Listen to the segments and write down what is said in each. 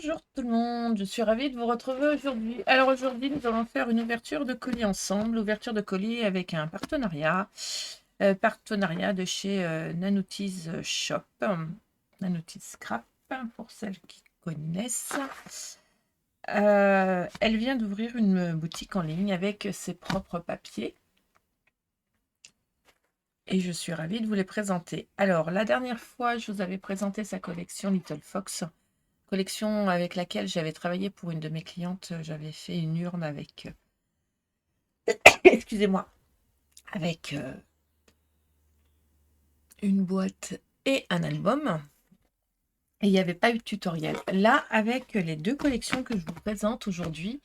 Bonjour tout le monde, je suis ravie de vous retrouver aujourd'hui. Alors aujourd'hui, nous allons faire une ouverture de colis ensemble, ouverture de colis avec un partenariat de chez Nanoutis Shop, Nanoutis Scrap, pour celles qui connaissent. Elle vient d'ouvrir une boutique en ligne avec ses propres papiers. Et je suis ravie de vous les présenter. Alors, la dernière fois, je vous avais présenté sa collection Little Fox, collection avec laquelle j'avais travaillé pour une de mes clientes. J'avais fait une urne avec, excusez-moi, avec une boîte et un album. Et il n'y avait pas eu de tutoriel. Là, avec les deux collections que je vous présente aujourd'hui,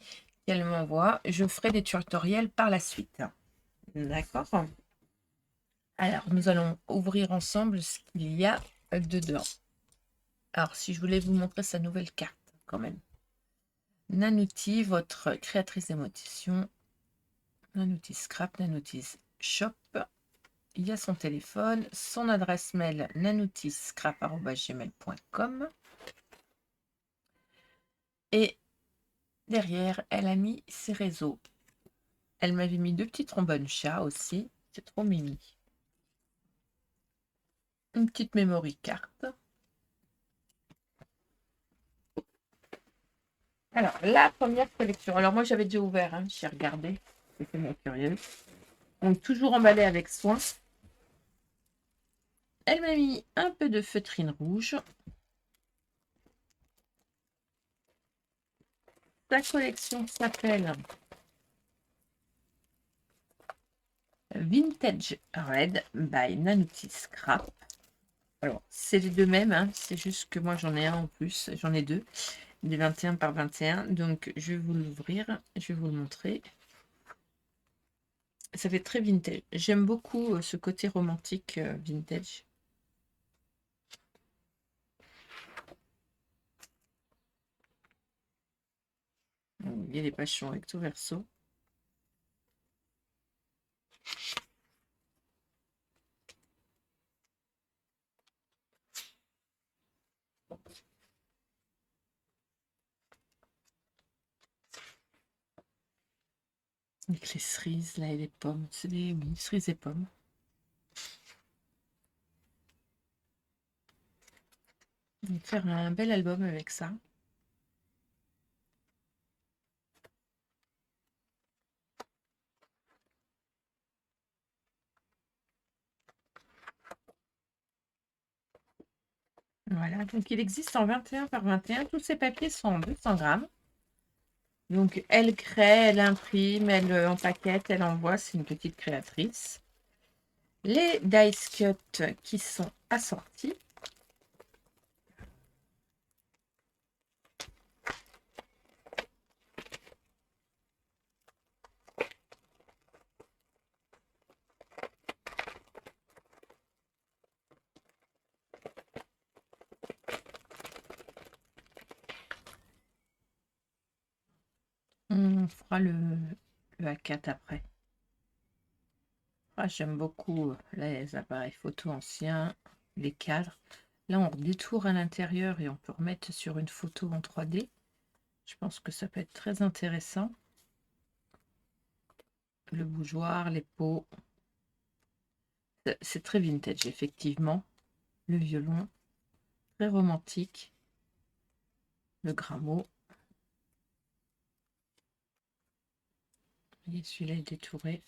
qu'elle m'envoie, je ferai des tutoriels par la suite. D'accord? Alors, nous allons ouvrir ensemble ce qu'il y a dedans. Alors, si je voulais vous montrer sa nouvelle carte, quand même. Nanouti, votre créatrice d'émotion. Nanouti Scrap, Nanouti Shop. Il y a son téléphone, son adresse mail nanoutiscrap@gmail.com. Et derrière, elle a mis ses réseaux. Elle m'avait mis deux petits trombones chats aussi. C'est trop mimi. Une petite memory carte. Alors, la première collection. Alors, moi, j'avais déjà ouvert. J'ai regardé. C'était mon curieux. Donc, toujours emballé avec soin. Elle m'a mis un peu de feutrine rouge. Sa collection s'appelle Vintage Red by Nanouti Scrap. Alors, c'est les deux mêmes, c'est juste que moi j'en ai un en plus, j'en ai deux, des 21 par 21. Donc, je vais vous l'ouvrir, je vais vous le montrer. Ça fait très vintage. J'aime beaucoup ce côté romantique vintage. Il y a les pages recto verso. Avec les cerises là et les pommes. C'est des cerises et pommes. On va faire un bel album avec ça. Voilà, donc il existe en 21 par 21. Tous ces papiers sont en 200 grammes. Donc elle crée, elle imprime, elle empaquette, elle envoie. C'est une petite créatrice. Les dice cut qui sont assortis. On fera le A4 après. Ah, j'aime beaucoup les appareils photo anciens, les cadres. Là, on détourne à l'intérieur et on peut remettre sur une photo en 3D. Je pense que ça peut être très intéressant. Le bougeoir, les pots. C'est très vintage, effectivement. Le violon, très romantique. Le grammot. Et celui-là est détouré.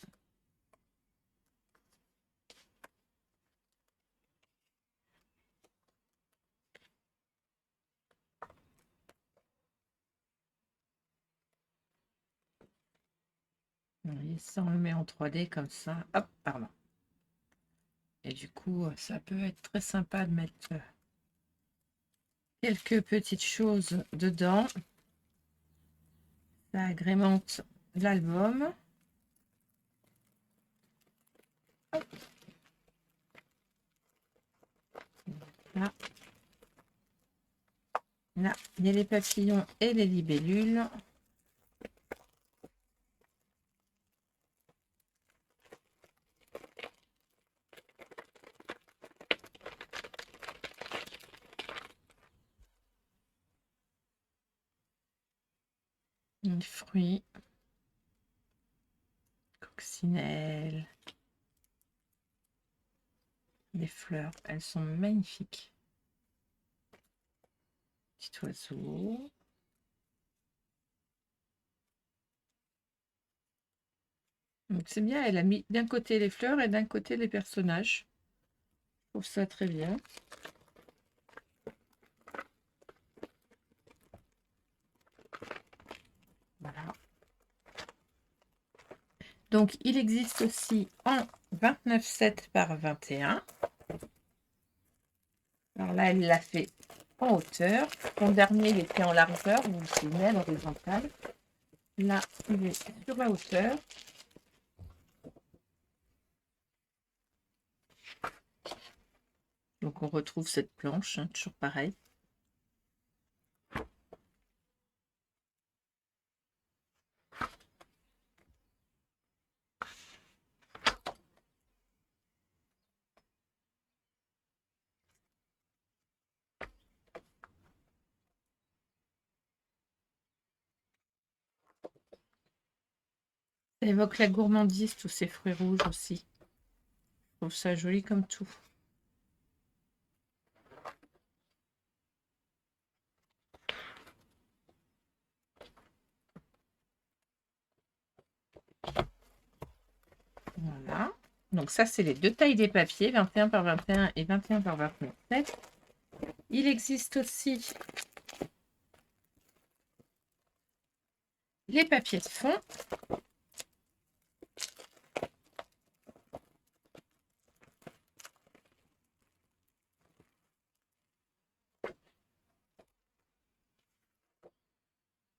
Vous voyez, ça, on le met en 3D comme ça. Hop, pardon. Et du coup, ça peut être très sympa de mettre quelques petites choses dedans. Ça agrémente l'album. Là. Là, il y a les papillons et les libellules. Les fruits. Coccinelle. Les fleurs, elles sont magnifiques. Petit oiseau. Donc c'est bien, elle a mis d'un côté les fleurs et d'un côté les personnages. Je trouve ça très bien. Voilà. Donc il existe aussi en 29,7 par 21. Alors là, elle l'a fait en hauteur. Son dernier, il était en largeur, vous vous souvenez, à l'horizontale. Là, il est sur la hauteur. Donc on retrouve cette planche, hein, toujours pareil. Ça évoque la gourmandise, tous ces fruits rouges aussi. Je trouve ça joli comme tout. Voilà. Donc ça, c'est les deux tailles des papiers, 21 par 21 et 21 par 27. Il existe aussi les papiers de fond.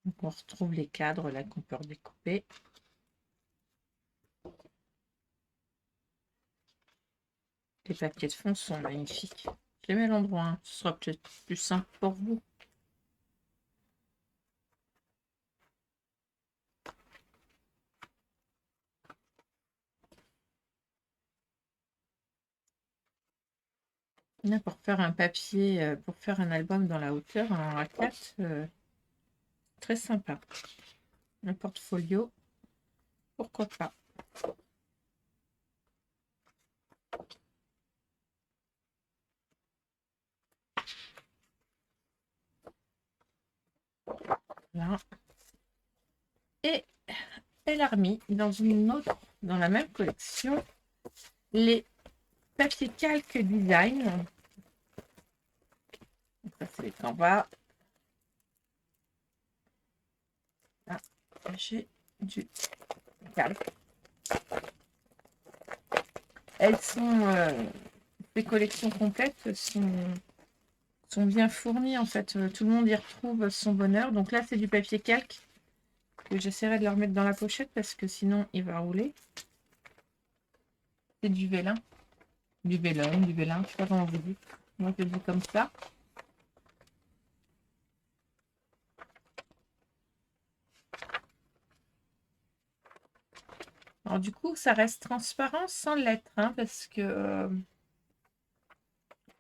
Donc on retrouve les cadres là qu'on peut redécouper. Les papiers de fond sont magnifiques. Je les mets à l'endroit, hein. Ce sera peut-être plus simple pour vous. Là, pour faire un papier, pour faire un album dans la hauteur en A4, très sympa. Un portfolio, pourquoi pas. Là. Et elle a remis dans une autre, dans la même collection, les papiers calque design. Donc ça, c'est les Canva. Là, j'ai du calque. Elles sont, les collections complètes sont bien fournies en fait. Tout le monde y retrouve son bonheur. Donc là, c'est du papier calque que j'essaierai de le remettre dans la pochette parce que sinon, il va rouler. C'est du vélin. Du vélin, je sais pas comment vous dites. Moi, je le dis comme ça. Alors du coup, ça reste transparent sans l'être, hein, parce que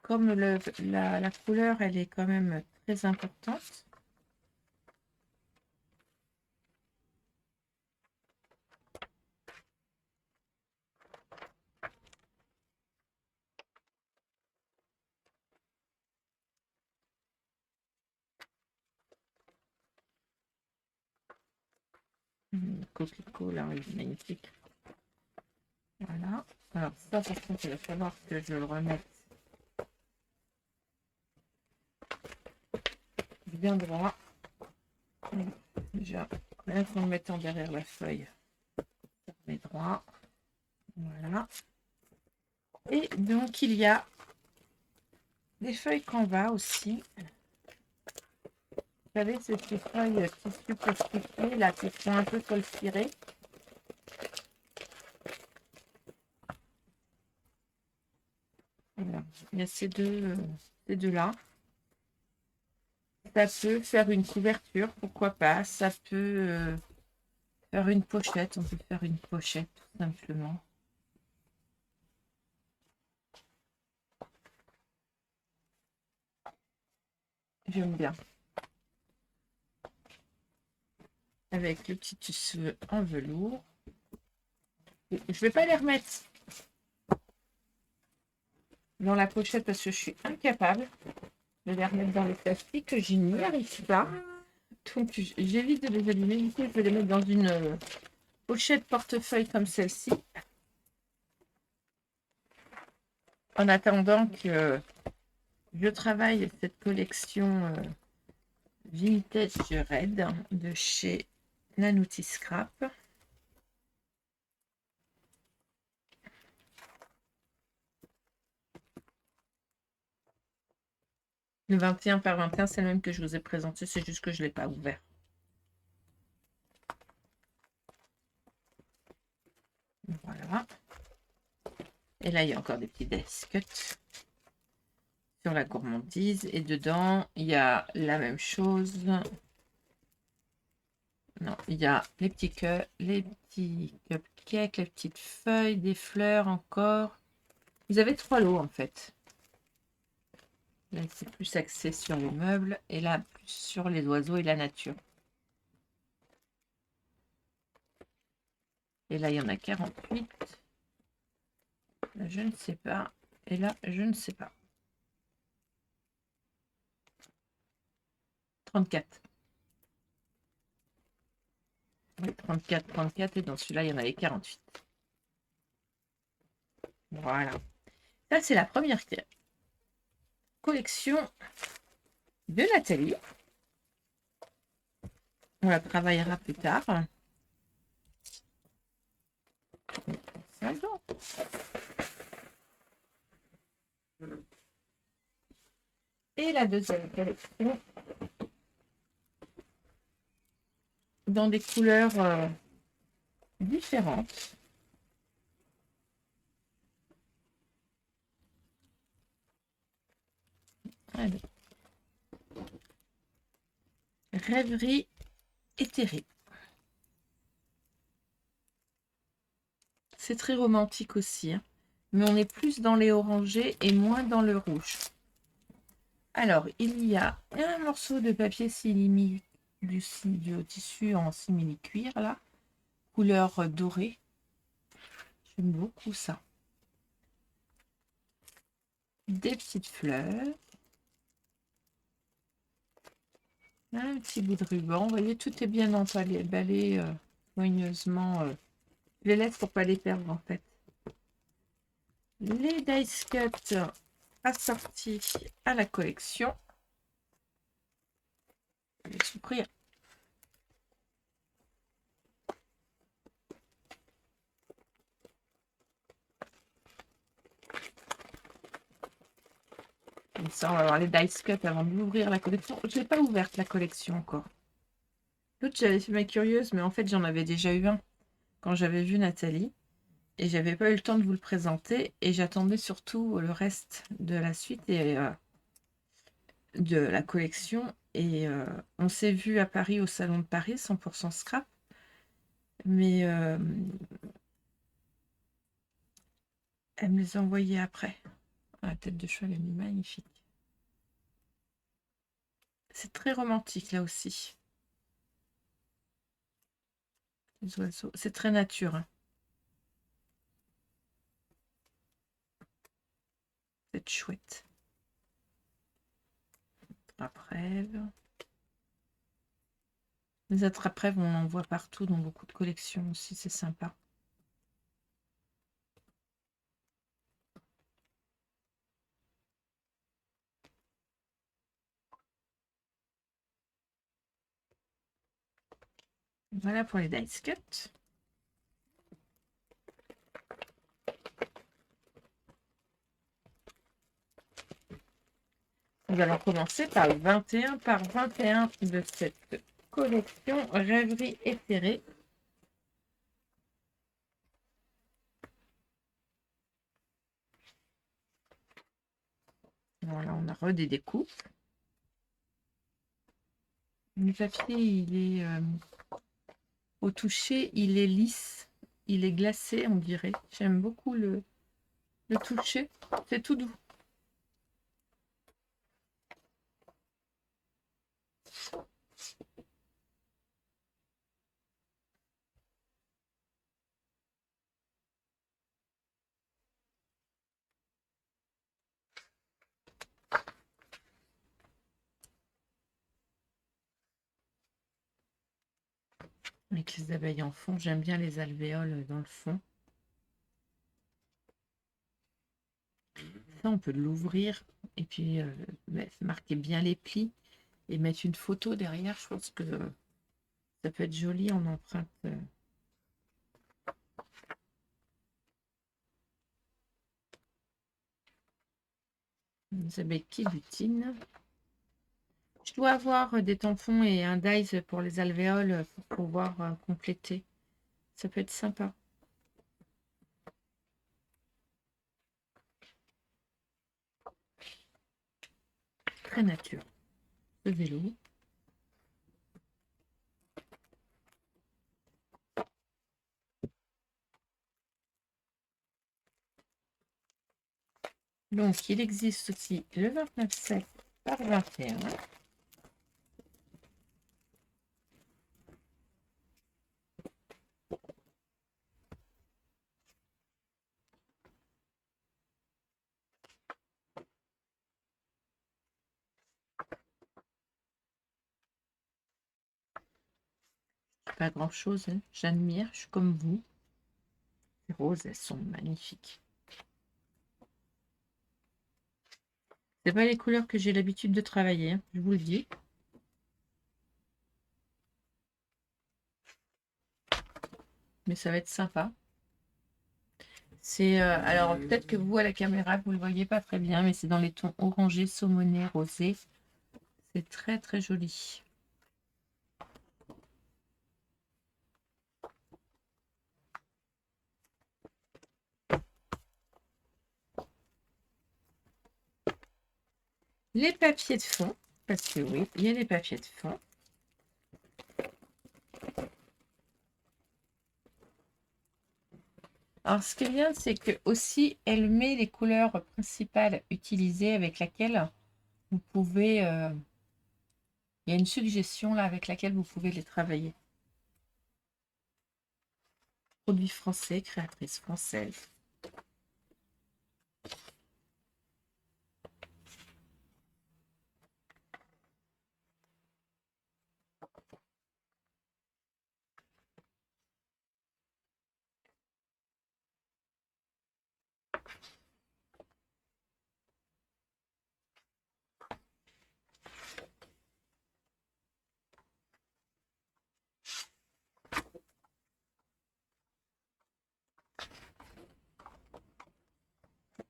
comme la couleur, elle est quand même très importante. Coquelicot, là, il est magnifique. Voilà. Alors ça, par contre, il va falloir que je le remette bien droit. Déjà, même en le mettant derrière la feuille, ça met droit. Voilà. Et donc, il y a des feuilles Canva aussi. Vous savez, c'est ces feuilles tissu plastifié, là, qui sont un peu colcirées. Voilà. Il y a ces deux-là. Ça peut faire une couverture, pourquoi pas. Ça peut faire une pochette. On peut faire une pochette, tout simplement. J'aime bien. avec le petit tissu en velours. Je vais pas les remettre dans la pochette parce que je suis incapable de les remettre dans les plastiques, que je n'y arrive pas. Donc j'évite de les abîmer. Du coup, je vais les mettre dans une pochette portefeuille comme celle-ci. En attendant que je travaille cette collection Vintage Red de chez Nanouti Scrap. Le 21 par 21, c'est le même que je vous ai présenté, c'est juste que je ne l'ai pas ouvert. Voilà. Et là, il y a encore des petits desk cuts sur la gourmandise. Et dedans, il y a la même chose. Non, il y a les petits cupcakes, les petites feuilles, des fleurs encore. Vous avez 3 lots en fait. Là, c'est plus axé sur les meubles et là, plus sur les oiseaux et la nature. Et là, il y en a 48. Là, je ne sais pas. Et là, je ne sais pas. 34. Oui, 34, 34. Et dans celui-là, il y en avait 48. Voilà. Ça, c'est la première collection de Nathalie. On la travaillera plus tard. Et la deuxième collection dans des couleurs différentes. Allez. Rêverie éthérée. C'est très romantique aussi, hein, mais on est plus dans les orangés et moins dans le rouge. Alors, il y a un morceau de papier du tissu en simili-cuir, là, couleur dorée. J'aime beaucoup ça. Des petites fleurs. Un petit bout de ruban. Vous voyez, tout est bien emballé soigneusement. Je les laisse pour pas les perdre, en fait. Les dice cuts assortis à la collection. Je vais s'ouvrir. Comme ça, on va voir les dice cuts avant d'ouvrir la collection. Je n'ai pas ouverte la collection encore. L'autre, j'avais fait ma curieuse, mais en fait, j'en avais déjà eu un quand j'avais vu Nathalie. Et j'avais pas eu le temps de vous le présenter. Et j'attendais surtout le reste de la suite et de la collection. Et on s'est vu à Paris, au Salon de Paris, 100% scrap. Mais elle me les a envoyés après. Ah, la tête de cheval, elle est magnifique. C'est très romantique là aussi. Les oiseaux. C'est très nature. Hein. C'est chouette. Attrape-rêve. Les attrape-rêves, on en voit partout dans beaucoup de collections aussi. C'est sympa. Voilà pour les dice cuts. Nous allons commencer par le 21 par 21 de cette collection Rêverie éthérée. Voilà, on a des découpes. Le papier, il est au toucher, il est lisse, il est glacé, on dirait. J'aime beaucoup le toucher, c'est tout doux. avec les abeilles en fond. J'aime bien les alvéoles dans le fond. Ça, on peut l'ouvrir et puis marquer bien les plis et mettre une photo derrière. Je pense que ça peut être joli en empreinte. Les abeilles qui butinent. Je dois avoir des tampons et un dies pour les alvéoles pour pouvoir compléter. Ça peut être sympa. Très nature. Le vélo. Donc, il existe aussi le 29,7 par 21. Pas grand-chose, hein. J'admire, je suis comme vous. Les roses, elles sont magnifiques. C'est pas les couleurs que j'ai l'habitude de travailler, hein, je vous le dis. Mais ça va être sympa. C'est alors peut-être que vous à la caméra vous le voyez pas très bien, mais c'est dans les tons orangés, saumonés, rosés. C'est très très joli. Les papiers de fond, parce que oui, il y a des papiers de fond. Alors, ce qui est bien, c'est que aussi, elle met les couleurs principales utilisées avec laquelle vous pouvez... il y a une suggestion là avec laquelle vous pouvez les travailler. Produits français, créatrice française.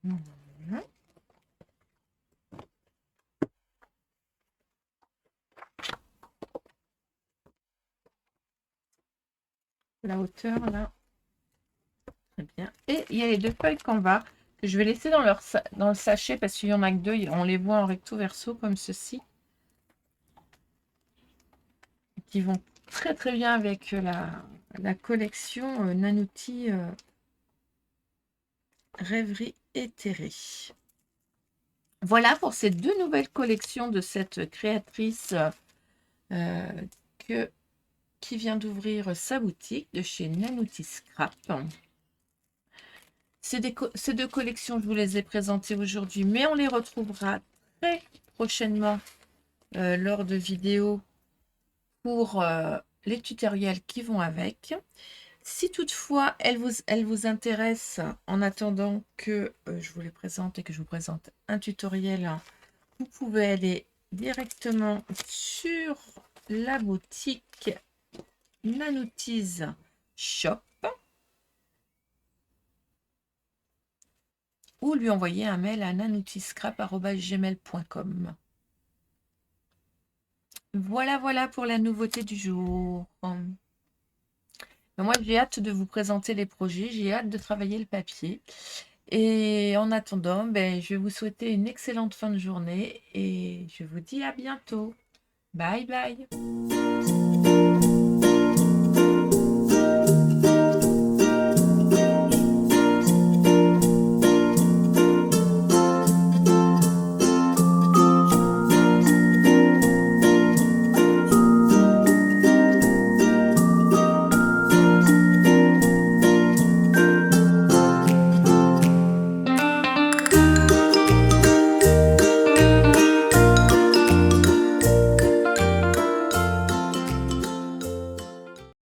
Voilà. La hauteur là. Très bien. Et il y a les deux feuilles Canva que je vais laisser dans, dans le sachet parce qu'il y en a que deux. On les voit en recto verso comme ceci. Qui vont très très bien avec la collection Nanouti Rêverie éthérée. Voilà pour ces deux nouvelles collections de cette créatrice qui vient d'ouvrir sa boutique de chez Nanouti Scrap. Ces deux collections, je vous les ai présentées aujourd'hui, mais on les retrouvera très prochainement lors de vidéos pour les tutoriels qui vont avec. Si toutefois elle vous intéresse, en attendant que je vous les présente et que je vous présente un tutoriel, vous pouvez aller directement sur la boutique Nanoutis Shop ou lui envoyer un mail à nanoutiscrap@gmail.com. Voilà pour la nouveauté du jour. Moi, j'ai hâte de vous présenter les projets, j'ai hâte de travailler le papier. Et en attendant, je vais vous souhaiter une excellente fin de journée et je vous dis à bientôt. Bye bye.